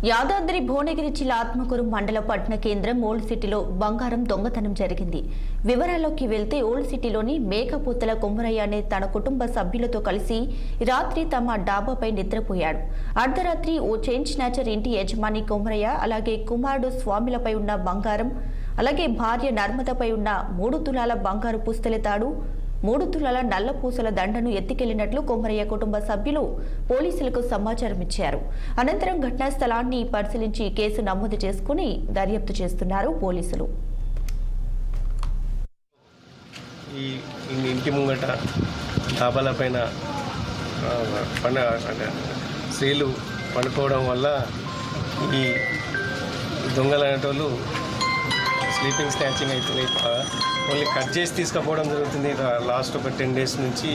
యాదాద్రి భువనగిరి జిల్లా ఆత్మకూరు మండల పట్టణ కేంద్రం ఓల్డ్ సిటీలో బంగారం దొంగతనం జరిగింది. వివరాల్లోకి వెళ్తే ఓల్డ్ సిటీలోని మేకపూతల కొమ్మరయ్య అనే తన కుటుంబ సభ్యులతో కలిసి రాత్రి తమ డాబాపై నిద్రపోయాడు. అర్ధరాత్రి ఓ చైన్ స్నాచర్ ఇంటి యజమాని కొమ్మరయ్య అలాగే కుమారుడు స్వామిలపై ఉన్న బంగారం అలాగే భార్య నర్మదపై ఉన్న 3 తులాల బంగారు పుస్తెల తాడు 3 తులాల నల్ల పూసల దండను ఎత్తికెళ్లినట్లు కొమ్మరయ్య కుటుంబ సభ్యులు పోలీసులకు సమాచారం ఇచ్చారు. అనంతరం ఘటనా స్థలాన్ని పరిశీలించి కేసు నమోదు చేసుకుని దర్యాప్తు చేస్తున్నారు పోలీసులు. ఈ ఇంటి ముంగట డాబాల పైన స్త్రీలు పడుకోవడం వల్ల ఈ దొంగలు అనేటోళ్ళు స్లీపింగ్ స్నాచింగ్ అవుతుంది. ఓన్లీ కట్ చేసి తీసుకుపోవడం జరుగుతుంది లాస్ట్ ఒక 10 days నుంచి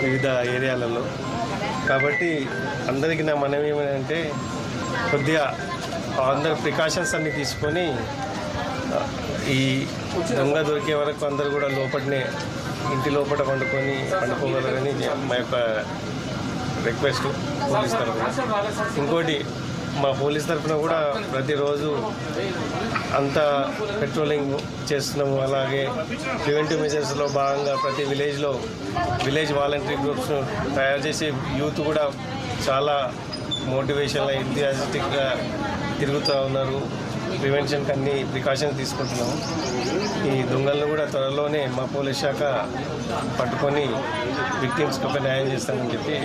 వివిధ ఏరియాలలో. కాబట్టి అందరికీ నా మనవి ఏమంటే కొద్దిగా అందరు ప్రికాషన్స్ అన్నీ తీసుకొని ఈ దొంగ దొరికే వరకు అందరూ కూడా లోపలనే ఇంటి లోపల పండుకోగలరని మా యొక్క రిక్వెస్ట్ పోలీస్ తరఫున. ఇంకోటి మా పోలీస్ తరఫున కూడా ప్రతిరోజు అంతా పెట్రోలింగ్ చేస్తున్నాము. అలాగే ప్రివెంటివ్ మెజర్స్లో భాగంగా ప్రతి విలేజ్ వాలంటరీ గ్రూప్స్ను తయారు చేసి యూత్ కూడా చాలా మోటివేషన్గా ఎంథూసియాస్టిక్గా తిరుగుతూ ఉన్నారు. ప్రివెన్షన్కి అన్ని ప్రికాషన్స్ తీసుకుంటున్నాము. ఈ దొంగలను కూడా త్వరలోనే మా పోలీస్ శాఖ పట్టుకొని విక్టిమ్స్కి ఒక న్యాయం చేస్తామని చెప్పి